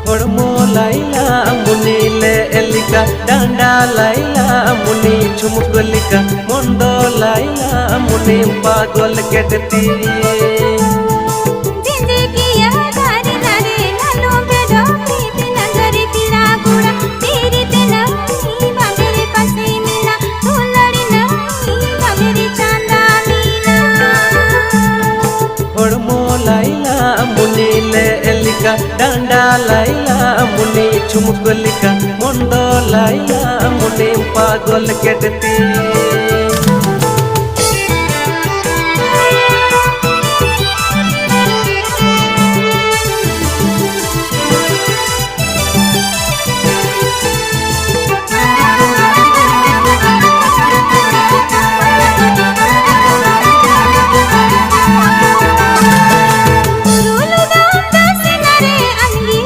हड़मो लाइला मुनी ले एलिका डांडा लाइला मुनी झुमक लिका मुंडो लाइला मुनी पागल केटती मुनी ले एलिका डांडा लाइला मुनी झुमक लिका मुंडो लाइला मुनी पागल केटती।